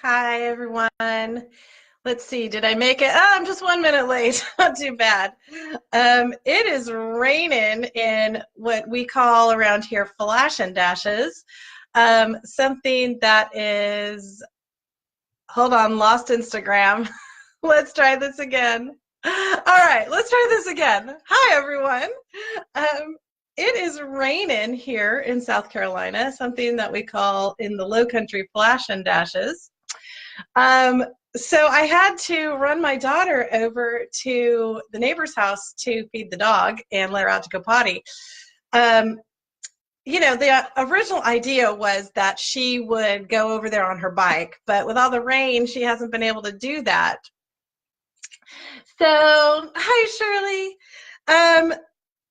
Hi, everyone. Let's see, did I make it? Oh, I'm just 1 minute late. Not too bad. It is raining in what we call around here flash and dashes. Something that is, hold on, lost Instagram. Let's try this again. All right, let's try this again. Hi, everyone. Um, it is raining here in South Carolina, something that we call in the low country flash and dashes. Um, so I had to run my daughter over to the neighbor's house to feed the dog and let her out to go potty. Um, the original idea was that she would go over there on her bike, but with all the rain, she hasn't been able to do that. So, hi, Shirley.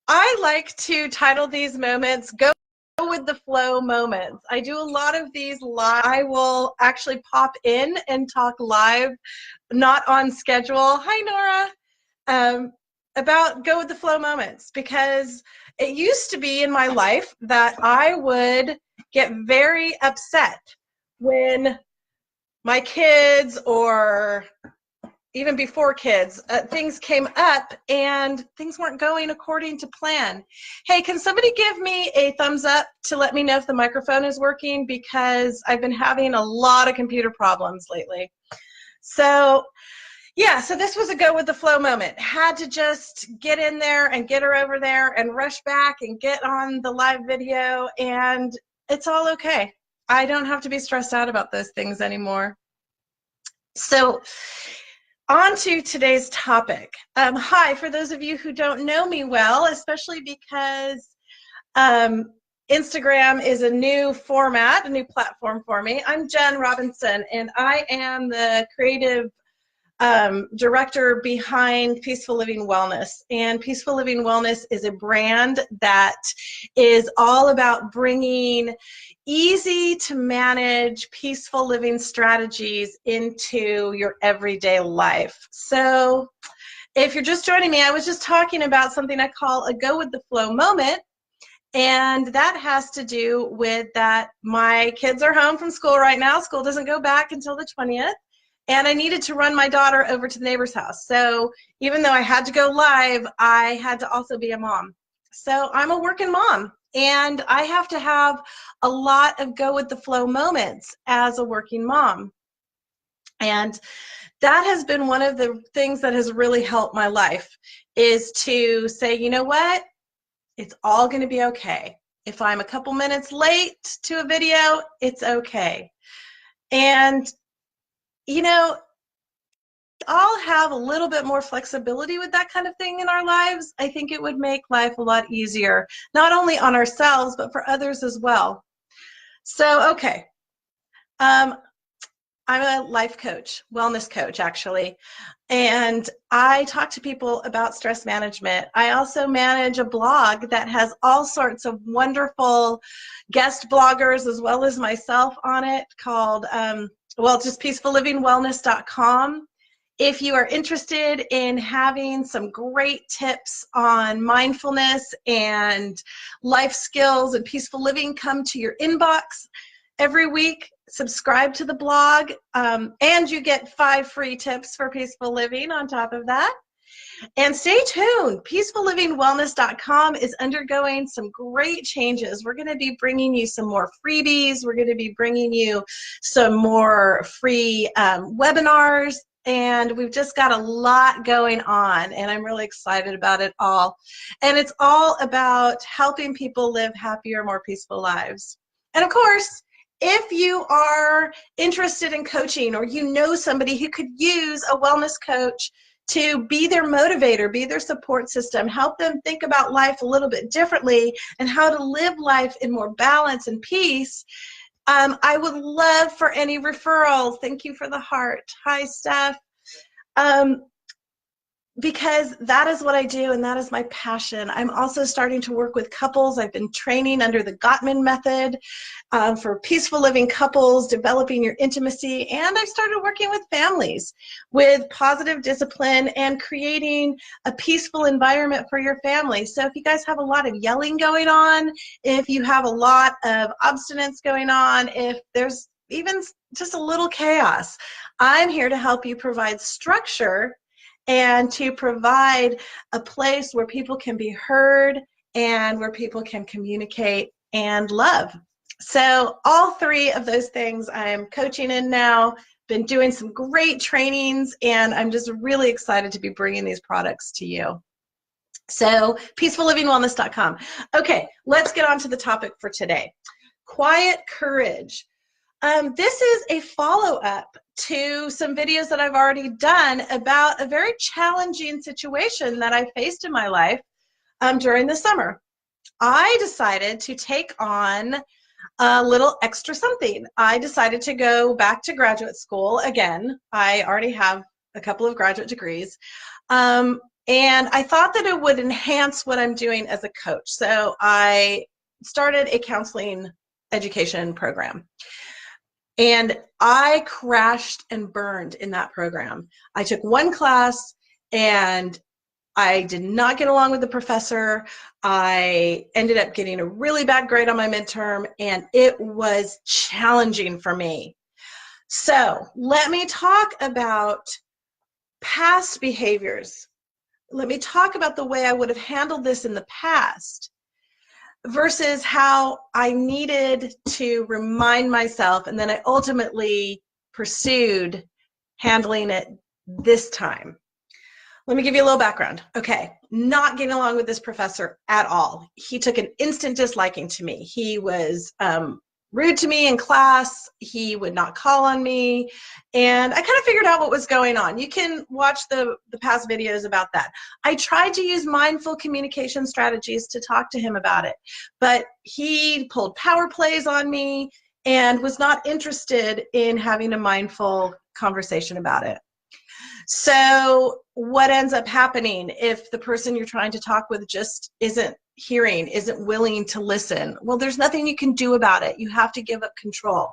I like to title these moments Go with the Flow moments. I do a lot of these live. I will actually pop in and talk live, not on schedule. Hi, Nora. About Go with the Flow moments, because it used to be in my life that I would get very upset when my kids, or even before kids, things came up and things weren't going according to plan. Hey, can somebody give me a thumbs up to let me know if the microphone is working, because I've been having a lot of computer problems lately. So yeah, so this was a go with the flow moment. Had to just get in there and get her over there and rush back and get on the live video, and it's all okay. I don't have to be stressed out about those things anymore. So on to today's topic. Hi, for those of you who don't know me well, especially because Instagram is a new format, a new platform for me. I'm Jen Robinson, and I am the creative director behind Peaceful Living Wellness. And Peaceful Living Wellness is a brand that is all about bringing easy to manage peaceful living strategies into your everyday life. So if you're just joining me, I was just talking about something I call a go with the flow moment. And that has to do with that my kids are home from school right now. School doesn't go back until the 20th. And I needed to run my daughter over to the neighbor's house. So even though I had to go live, I had to also be a mom. So I'm a working mom, and I have to have a lot of go with the flow moments as a working mom. And that has been one of the things that has really helped my life, is to say, you know what? It's all going to be okay. If I'm a couple minutes late to a video, it's okay. And all have a little bit more flexibility with that kind of thing in our lives, I think it would make life a lot easier, not only on ourselves, but for others as well. So, okay. I'm a life coach, wellness coach, actually, and I talk to people about stress management. I also manage a blog that has all sorts of wonderful guest bloggers, as well as myself, on it, called, just peacefullivingwellness.com. If you are interested in having some great tips on mindfulness and life skills and peaceful living come to your inbox every week, subscribe to the blog, and you get 5 free tips for peaceful living on top of that. And stay tuned. Peacefullivingwellness.com is undergoing some great changes. We're going to be bringing you some more freebies. We're going to be bringing you some more free webinars. And we've just got a lot going on, and I'm really excited about it all. And it's all about helping people live happier, more peaceful lives. And of course, if you are interested in coaching, or you know somebody who could use a wellness coach to be their motivator, be their support system, help them think about life a little bit differently and how to live life in more balance and peace, I would love for any referrals. Thank you for the heart. Hi, Steph. Because that is what I do, and that is my passion. I'm also starting to work with couples. I've been training under the Gottman method for peaceful living couples, developing your intimacy, and I've started working with families with positive discipline and creating a peaceful environment for your family. So if you guys have a lot of yelling going on, if you have a lot of obstinance going on, if there's even just a little chaos. I'm here to help you provide structure and to provide a place where people can be heard and where people can communicate and love. So all three of those things I'm coaching in now, been doing some great trainings, and I'm just really excited to be bringing these products to you. So peacefullivingwellness.com. Okay, let's get on to the topic for today. Quiet courage. This is a follow-up to some videos that I've already done about a very challenging situation that I faced in my life during the summer. I decided to take on a little extra something. I decided to go back to graduate school again. I already have a couple of graduate degrees. And I thought that it would enhance what I'm doing as a coach. So I started a counseling education program. And I crashed and burned in that program. I took one class and I did not get along with the professor. I ended up getting a really bad grade on my midterm, and it was challenging for me. So let me talk about past behaviors. Let me talk about the way I would have handled this in the past versus how I needed to remind myself, and then I ultimately pursued handling it this time. Let me give you a little background. Okay, not getting along with this professor at all. He took an instant disliking to me. He was rude to me in class. He would not call on me. And I kind of figured out what was going on. You can watch the past videos about that. I tried to use mindful communication strategies to talk to him about it, but he pulled power plays on me and was not interested in having a mindful conversation about it. So what ends up happening if the person you're trying to talk with just isn't hearing, isn't willing to listen? Well, there's nothing you can do about it. You have to give up control.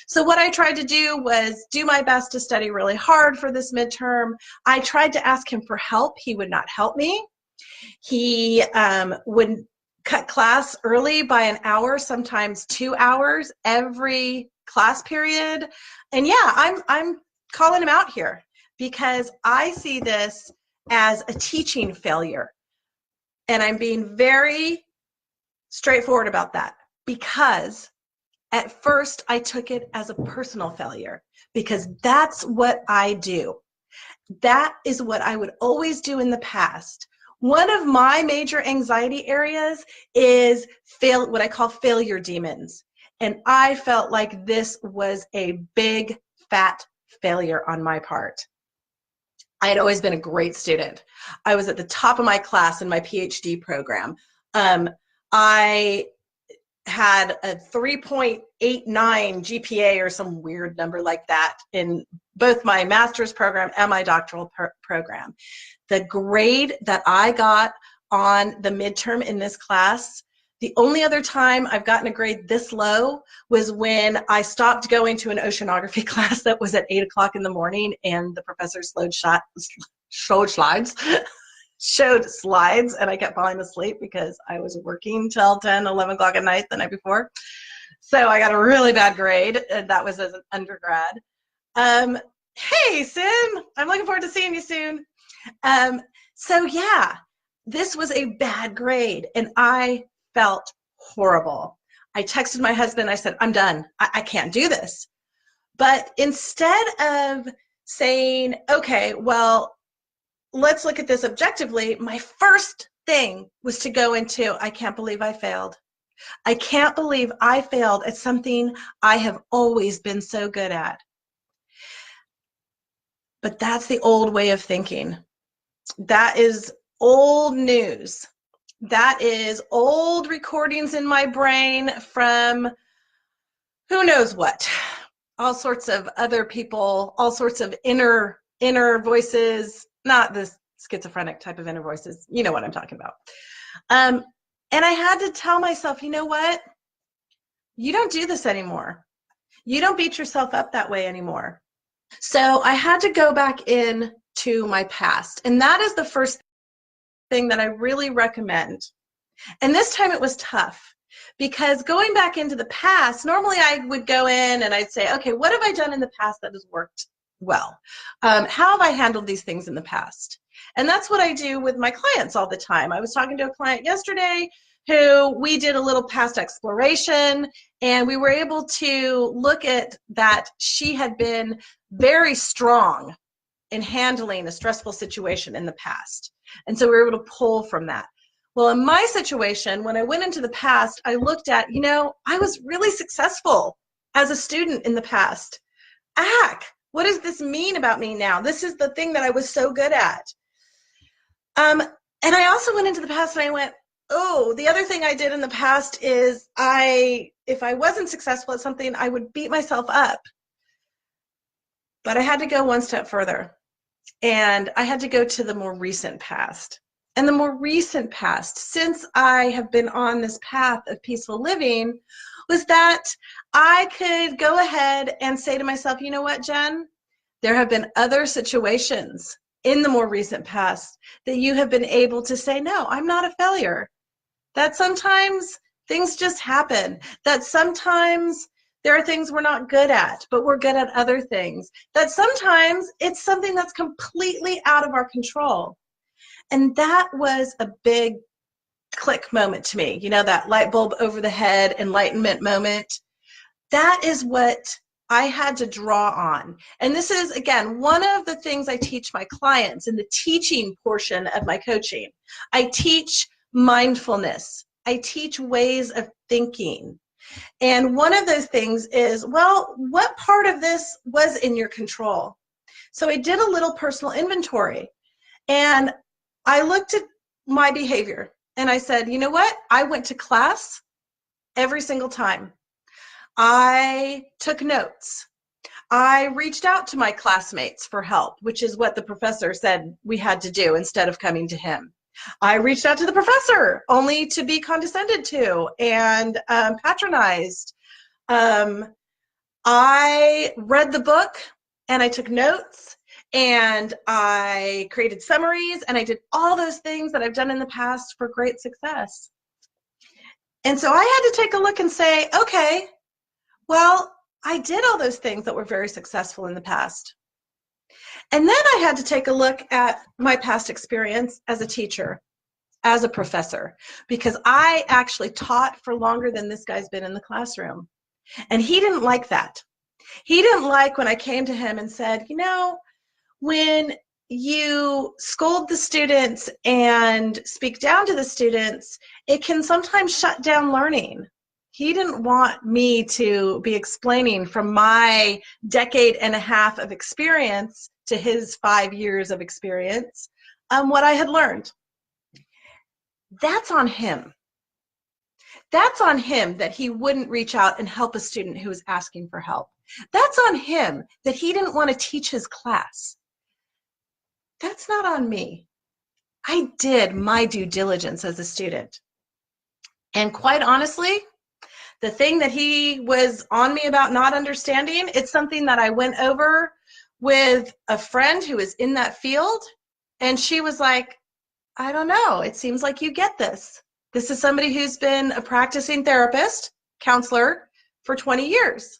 So what I tried to do was do my best to study really hard for this midterm. I tried to ask him for help. He would not help me. He would cut class early by an hour, sometimes 2 hours every class period. And yeah, I'm calling him out here, because I see this as a teaching failure. And I'm being very straightforward about that, because at first I took it as a personal failure, because that's what I do. That is what I would always do in the past. One of my major anxiety areas is what I call failure demons. And I felt like this was a big, fat failure on my part. I had always been a great student. I was at the top of my class in my PhD program. I had a 3.89 GPA or some weird number like that in both my master's program and my doctoral program. The grade that I got on the midterm in this class, the only other time I've gotten a grade this low was when I stopped going to an oceanography class that was at 8 o'clock in the morning, and the professor showed slides, and I kept falling asleep because I was working till 10, 11 o'clock at night the night before. So I got a really bad grade, and that was as an undergrad. Hey, Sim, I'm looking forward to seeing you soon. So yeah, this was a bad grade, and I felt horrible. I texted my husband. I said, I'm done. I can't do this. But instead of saying, okay, well, let's look at this objectively, my first thing was to go into, I can't believe I failed. I can't believe I failed at something I have always been so good at. But that's the old way of thinking. That is old news. That is old recordings in my brain from who knows what. All sorts of other people, all sorts of inner voices, not this schizophrenic type of inner voices. You know what I'm talking about. And I had to tell myself, you know what? You don't do this anymore. You don't beat yourself up that way anymore. So I had to go back in to my past. And that is the first thing that I really recommend. And this time it was tough. Because going back into the past, normally I would go in and I'd say, okay, what have I done in the past that has worked well? How have I handled these things in the past? And that's what I do with my clients all the time. I was talking to a client yesterday who we did a little past exploration, and we were able to look at that she had been very strong in handling a stressful situation in the past. And so we were able to pull from that. Well, in my situation, when I went into the past, I looked at, I was really successful as a student in the past. What does this mean about me now? This is the thing that I was so good at. And I also went into the past and I went, oh, the other thing I did in the past is if I wasn't successful at something, I would beat myself up. But I had to go one step further. And I had to go to the more recent past. And the more recent past, since I have been on this path of peaceful living, was that I could go ahead and say to myself, you know what, Jen? There have been other situations in the more recent past that you have been able to say, no, I'm not a failure. That sometimes things just happen. That sometimes there are things we're not good at, but we're good at other things. That sometimes it's something that's completely out of our control. And that was a big click moment to me, that light bulb over the head enlightenment moment. That is what I had to draw on. And this is, again, one of the things I teach my clients in the teaching portion of my coaching. I teach mindfulness. I teach ways of thinking. And one of those things is, well, what part of this was in your control? So I did a little personal inventory, and I looked at my behavior and I said, you know what? I went to class every single time. I took notes. I reached out to my classmates for help, which is what the professor said we had to do instead of coming to him. I reached out to the professor only to be condescended to and patronized. I read the book and I took notes and I created summaries and I did all those things that I've done in the past for great success. And so I had to take a look and say, okay, well, I did all those things that were very successful in the past. And then I had to take a look at my past experience as a teacher, as a professor, because I actually taught for longer than this guy's been in the classroom. And he didn't like that. He didn't like when I came to him and said, when you scold the students and speak down to the students, it can sometimes shut down learning. He didn't want me to be explaining from my 1.5 decades of experience to his 5 years of experience what I had learned. That's on him. That's on him that he wouldn't reach out and help a student who was asking for help. That's on him that he didn't want to teach his class. That's not on me. I did my due diligence as a student. And quite honestly, the thing that he was on me about not understanding, it's something that I went over with a friend who is in that field, and she was like, I don't know, it seems like you get this. This is somebody who's been a practicing therapist, counselor, for 20 years.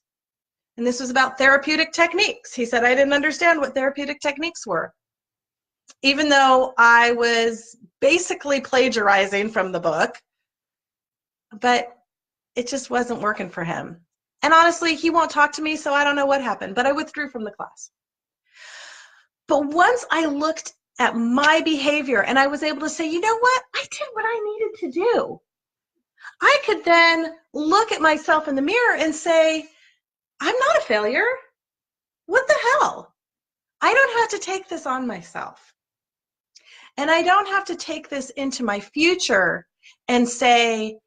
And this was about therapeutic techniques. He said I didn't understand what therapeutic techniques were, even though I was basically plagiarizing from the book, but it just wasn't working for him. And honestly, he won't talk to me, so I don't know what happened, but I withdrew from the class. But once I looked at my behavior and I was able to say, you know what? I did what I needed to do. I could then look at myself in the mirror and say, I'm not a failure. What the hell? I don't have to take this on myself. And I don't have to take this into my future and say,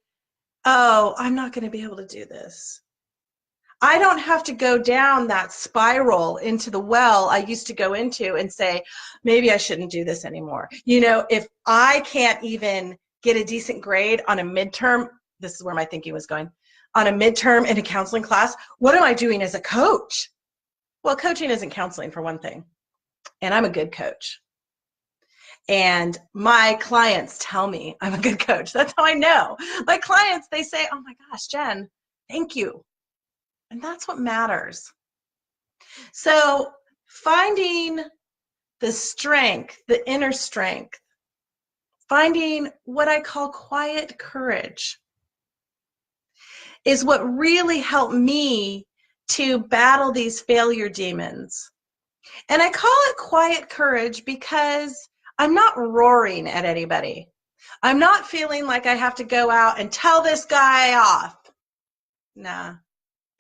oh, I'm not going to be able to do this. I don't have to go down that spiral into the well I used to go into and say, maybe I shouldn't do this anymore. If I can't even get a decent grade on a midterm, this is where my thinking was going, on a midterm in a counseling class, what am I doing as a coach? Well, coaching isn't counseling, for one thing, and I'm a good coach. And my clients tell me I'm a good coach. That's how I know. My clients, they say, oh my gosh, Jen, thank you. And that's what matters. So finding the strength, the inner strength, finding what I call quiet courage is what really helped me to battle these failure demons. And I call it quiet courage because I'm not roaring at anybody. I'm not feeling like I have to go out and tell this guy off. Nah,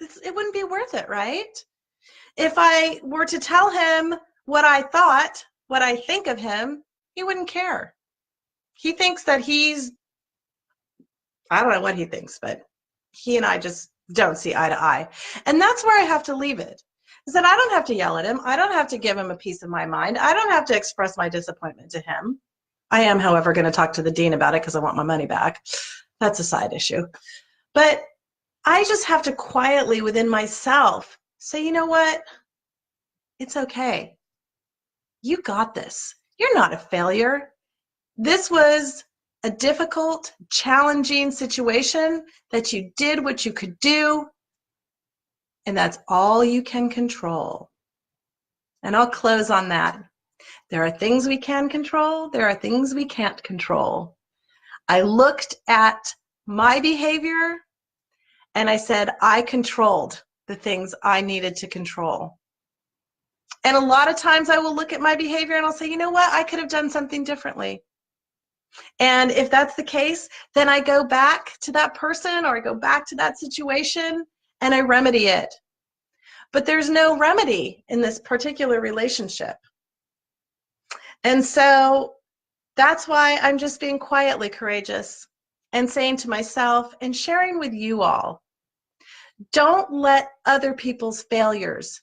it wouldn't be worth it, right? If I were to tell him what I thought, what I think of him, he wouldn't care. He thinks that I don't know what he thinks, but he and I just don't see eye to eye. And that's where I have to leave it. Is that I don't have to yell at him. I don't have to give him a piece of my mind. I don't have to express my disappointment to him. I am, however, going to talk to the dean about it because I want my money back. That's a side issue. But I just have to quietly within myself say, you know what? It's okay. You got this. You're not a failure. This was a difficult, challenging situation that you did what you could do, and that's all you can control. And I'll close on that. There are things we can control. There are things we can't control. I looked at my behavior and I said, I controlled the things I needed to control. And a lot of times I will look at my behavior and I'll say, you know what? I could have done something differently. And if that's the case, then I go back to that person or I go back to that situation and I remedy it. But there's no remedy in this particular relationship. And so that's why I'm just being quietly courageous and saying to myself and sharing with you all, don't let other people's failures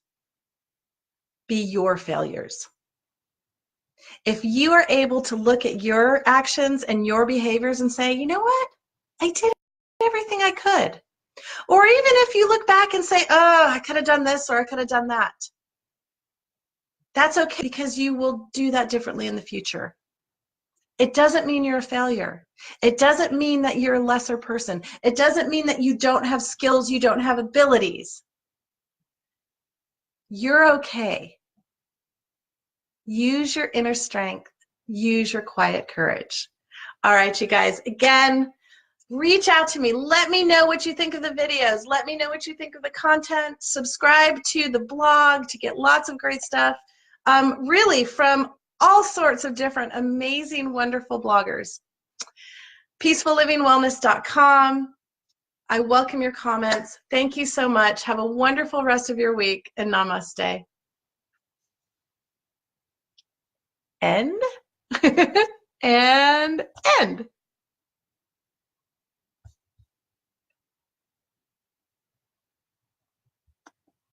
be your failures. If you are able to look at your actions and your behaviors and say, you know what, I did everything I could. Or even if you look back and say, oh, I could have done this or I could have done that. That's okay because you will do that differently in the future. It doesn't mean you're a failure. It doesn't mean that you're a lesser person. It doesn't mean that you don't have skills, you don't have abilities. You're okay. Use your inner strength. Use your quiet courage. All right, you guys, again, reach out to me. Let me know what you think of the videos. Let me know what you think of the content. Subscribe to the blog to get lots of great stuff. Really from all sorts of different amazing, wonderful bloggers. PeacefulLivingWellness.com. I welcome your comments. Thank you so much. Have a wonderful rest of your week and namaste. End and end.